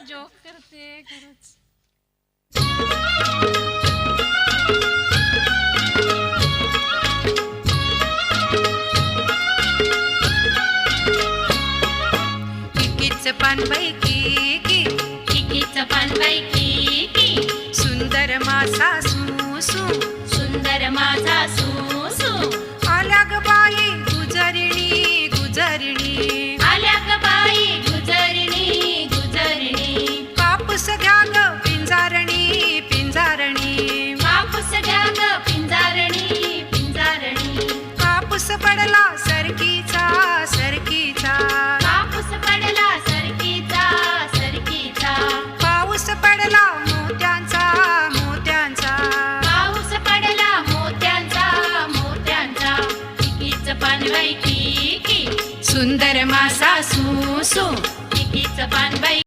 Joke करते खरंच. किकीच पानबाई किकीच पानबाई की सुंदर माझा सूसू सुंदर माझा सूसू आल्या ग बाई गुजरिणी गुजरिणी आल्या ग बाई गुजरणी गुजरणी कापूस घ्या ग पिंजारणी पिंजारणी कापूस घ्या ग पिंजारणी पिंजारणी कापूस पडला सरकीचा सरकीचा कापूस पडला सरकीचा सरकीचा पाऊस पडला मोत्यांचा मोत्यांचा पाऊस पडला मोत्यांचा मोत्यांचा किकीच पानबाई की सुंदर मासा सूसू किकीच पानबाई